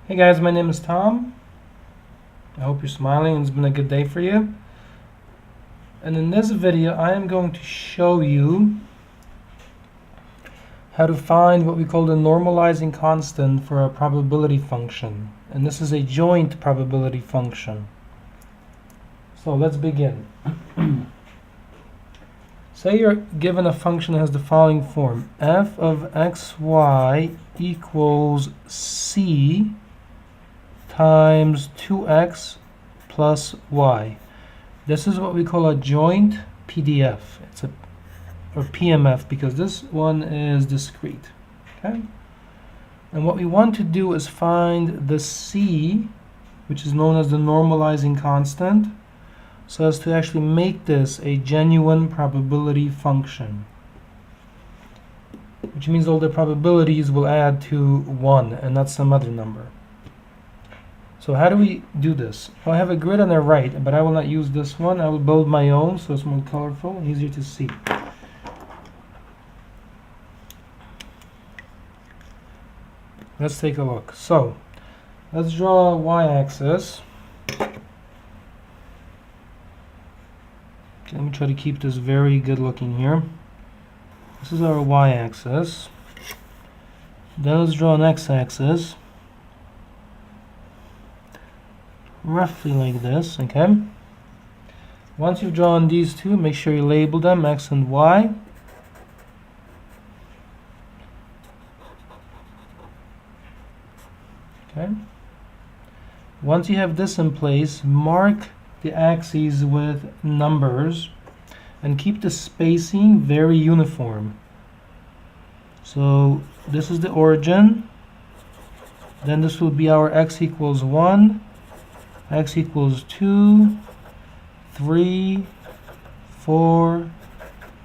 Hey guys, my name is Tom. I hope you're smiling and it's been a good day for you. And in this video I am going to show you how to find what we call the normalizing constant for a probability function. And this is a joint probability function. So let's begin. Say you're given a function that has the following form: f of xy equals c times 2x plus y. This is what we call a joint PDF. Or PMF, because this one is discrete. Okay? And what we want to do is find the c, which is known as the normalizing constant, so as to actually make this a genuine probability function. Which means all the probabilities will add to 1 and not some other number. So how do we do this? Well, I have a grid on the right, but I will not use this one. I will build my own so it's more colorful and easier to see. Let's take a look. So let's draw a y-axis. Okay, let me try to keep this very good looking here. This is our y-axis. Then let's draw an x-axis. Roughly like this, okay? Once you've drawn these two, make sure you label them x and y. Okay. Once you have this in place, mark the axes with numbers and keep the spacing very uniform. So this is the origin. Then this will be our x equals 1. X equals 2, 3, 4,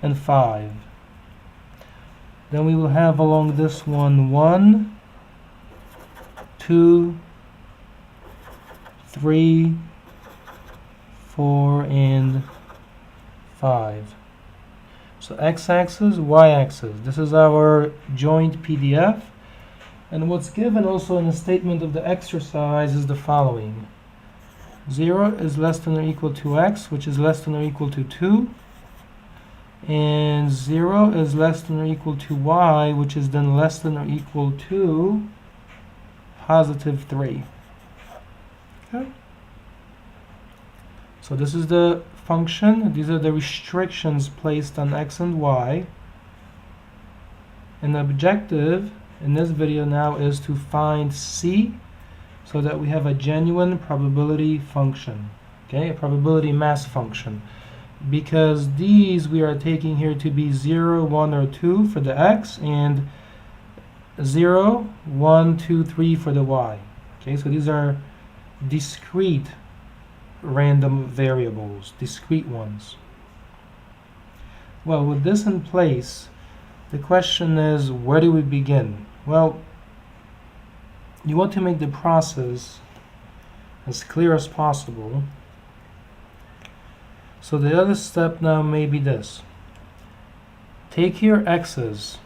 and 5. Then we will have along this one 1, 2, 3, 4, and 5. So x-axis, y-axis. This is our joint PDF. And what's given also in the statement of the exercise is the following. 0 is less than or equal to x, which is less than or equal to 2. And 0 is less than or equal to y, which is then less than or equal to positive 3. Okay? So this is the function. These are the restrictions placed on x and y. And the objective in this video now is to find c, so that we have a genuine probability function, okay, a probability mass function, because these we are taking here to be 0, 1, or 2 for the x, and 0, 1, 2, 3 for the y. Okay, so these are discrete random variables, discrete ones. Well, with this in place, the question is, where do we begin? Well, you want to make the process as clear as possible. So the other step now may be this. Take your x's,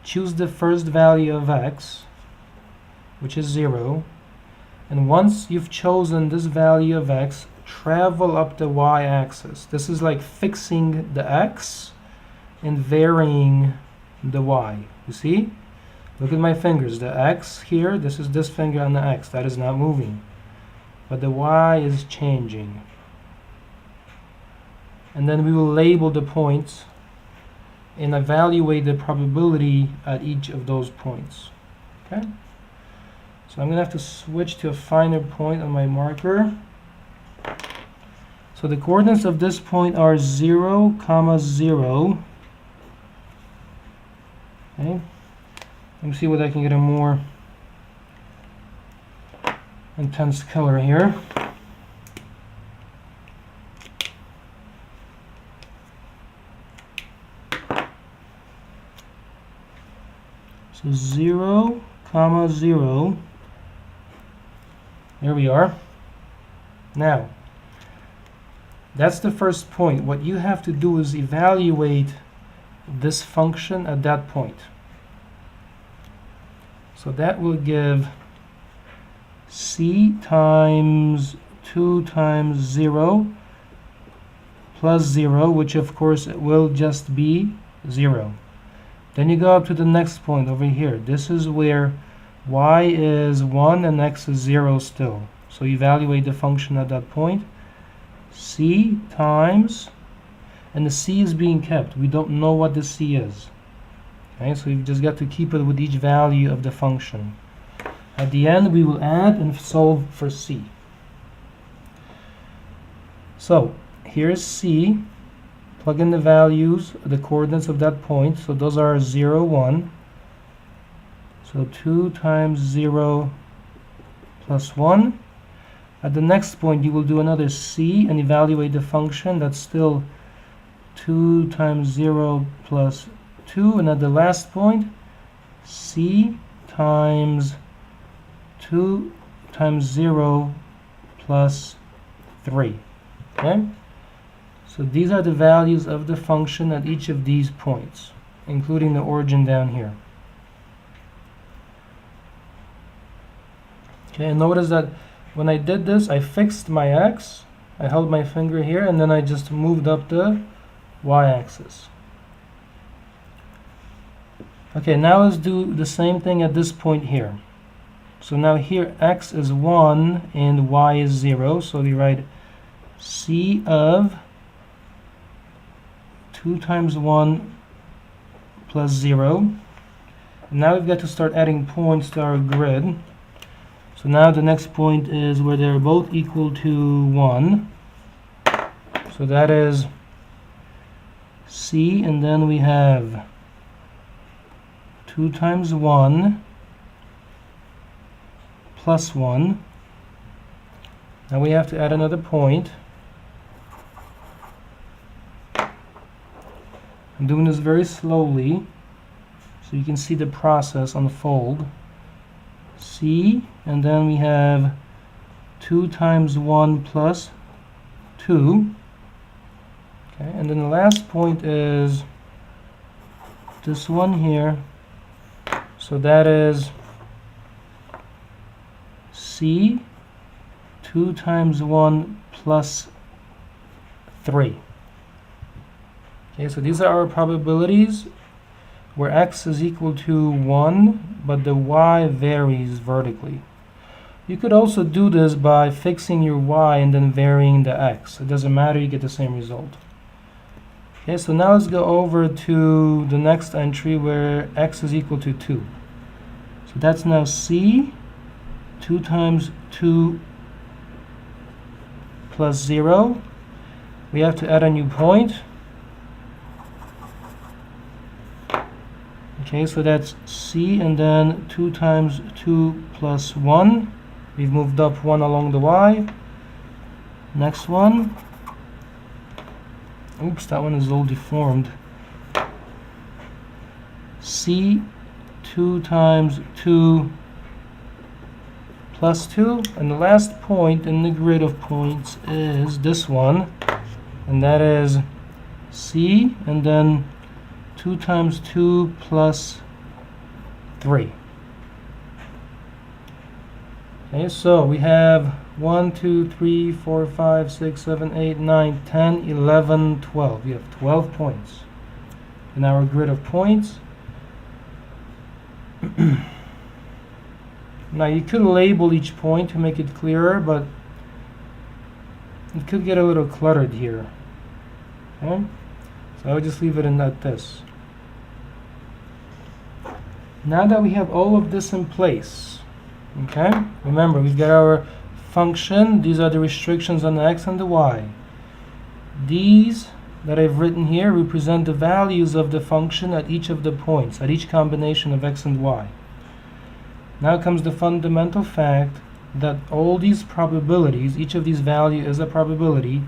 choose the first value of x, which is 0, and once you've chosen this value of x, travel up the y-axis. This is like fixing the x and varying the y. You see? Look at my fingers. The x here, this is this finger on the x. That is not moving. But the y is changing. And then we will label the points and evaluate the probability at each of those points. Okay? So I'm going to have to switch to a finer point on my marker. So the coordinates of this point are 0, 0. Okay? Let me see whether I can get a more intense color here. So 0, 0. There we are. Now, that's the first point. What you have to do is evaluate this function at that point. So that will give c times 2 times 0 plus 0, which of course will just be 0. Then you go up to the next point over here. This is where y is 1 and x is 0 still. So evaluate the function at that point. C times, and the c is being kept. We don't know what the c is. Okay, so you've just got to keep it with each value of the function. At the end, we will add and solve for c. So here's c. Plug in the values, the coordinates of that point. So those are 0, 1. So 2 times 0 plus 1. At the next point, you will do another c and evaluate the function. That's still 2 times 0 plus 2. And at the last point, c times 2 times 0 plus 3. Okay? So these are the values of the function at each of these points, including the origin down here. Okay, and notice that when I did this, I fixed my x, I held my finger here, and then I just moved up the y-axis. Okay, now let's do the same thing at this point here. So now here x is 1 and y is 0, so we write c of 2 times 1 plus 0. Now we've got to start adding points to our grid. So now the next point is where they're both equal to 1. So that is c, and then we have 2 times 1 plus 1. Now we have to add another point. I'm doing this very slowly so you can see the process unfold. C, and then we have 2 times 1 plus 2. Okay, and then the last point is this one here. So that is C 2 times 1 plus 3. Okay, so these are our probabilities where x is equal to 1, but the y varies vertically. You could also do this by fixing your y and then varying the x. It doesn't matter, you get the same result. Okay, so now let's go over to the next entry where x is equal to 2. So that's now c 2 times 2 plus 0. We have to add a new point. Okay, so that's c, and then 2 times 2 plus 1. We've moved up 1 along the y. Next one. Oops, that one is all deformed. C 2 times 2 plus 2. And the last point in the grid of points is this one. And that is c, and then 2 times 2 plus 3. Okay, so we have 1, 2, 3, 4, 5, 6, 7, 8, 9, 10, 11, 12. We have 12 points in our grid of points. Now you could label each point to make it clearer, but it could get a little cluttered here. Okay? So I would just leave it in like this. Now that we have all of this in place, okay, remember we've got our function. These are the restrictions on the x and the y. These that I've written here represent the values of the function at each of the points, at each combination of x and y. Now comes the fundamental fact that all these probabilities, each of these values is a probability,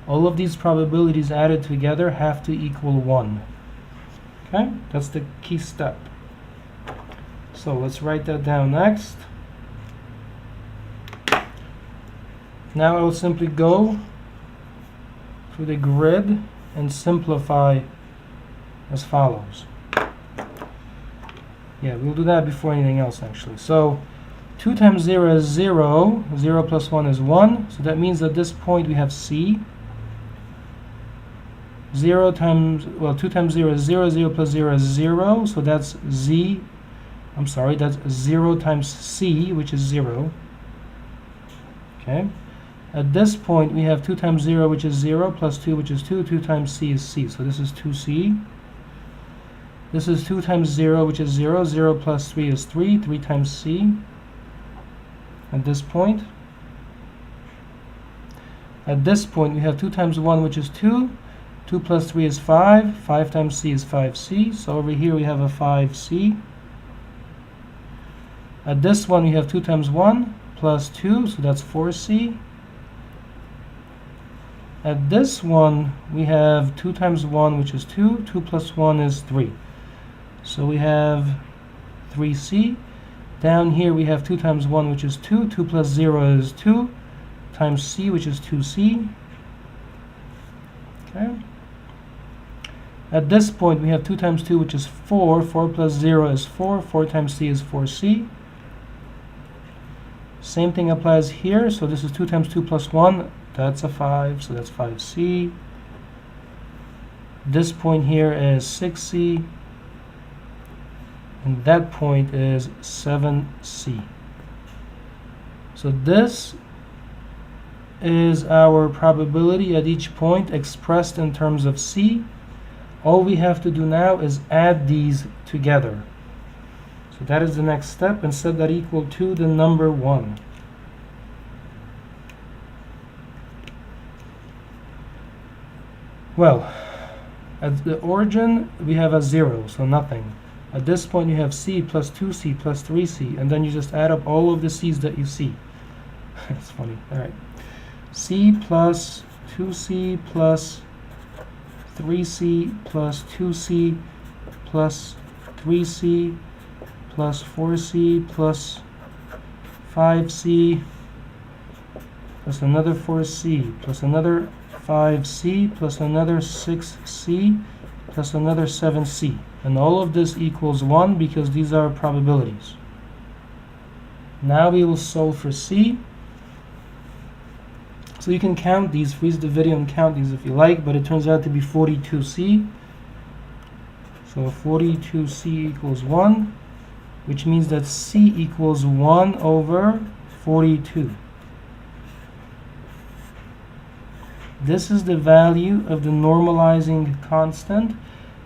all of these probabilities added together have to equal 1. Okay, that's the key step. So let's write that down next. Now I will simply go through the grid and simplify as follows. Yeah, we'll do that before anything else actually. So 2 times 0 is 0. 0 plus 1 is 1. So that means at this point we have C. 0 times, well, 2 times 0 is 0. 0 plus 0 is 0. So that's Z. I'm sorry, that's 0 times C, which is 0. Okay. At this point, we have 2 times 0, which is 0, plus 2, which is 2. 2 times C is C. So this is 2C. This is 2 times 0, which is 0. 0 plus 3 is 3. 3 times C. At this point. At this point, we have 2 times 1, which is 2. 2 plus 3 is 5. 5 times C is 5C. So over here, we have a 5C. At this one, we have 2 times 1 plus 2, so that's 4C. At this one, we have 2 times 1, which is 2. 2 plus 1 is 3. So we have 3C. Down here, we have 2 times 1, which is 2. 2 plus 0 is 2, times C, which is 2C. Okay. At this point, we have 2 times 2, which is 4. 4 plus 0 is 4. 4 times C is 4C. Same thing applies here. So this is 2 times 2 plus 1. That's a 5. So that's 5C. This point here is 6C. And that point is 7C. So this is our probability at each point expressed in terms of C. All we have to do now is add these together. So that is the next step, and set that equal to the number 1. Well, at the origin we have a 0, so nothing. At this point you have C plus 2C plus 3C, and then you just add up all of the C's that you see. It's funny. Alright. C plus 2C plus 3C plus 2C plus 3C plus 4C plus 5C plus another 4C plus another 5C plus another 6C plus another 7C. And all of this equals 1 because these are probabilities. Now we will solve for C. So you can count these, freeze the video and count these if you like, but it turns out to be 42C. So 42C equals 1, which means that C equals 1 over 42. This is the value of the normalizing constant.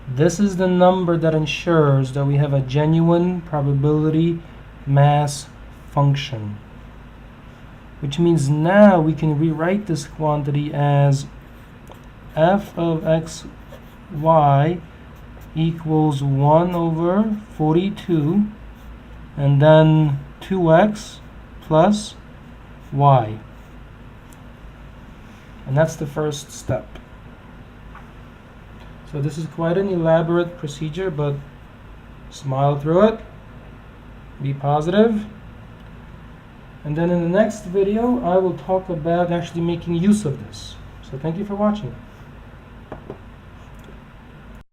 This is the number that ensures that we have a genuine probability mass function. Which means now we can rewrite this quantity as f of x, y equals 1 over 42, and then 2x plus y. And that's the first step. So this is quite an elaborate procedure, but smile through it, be positive. And then in the next video, I will talk about actually making use of this. So thank you for watching.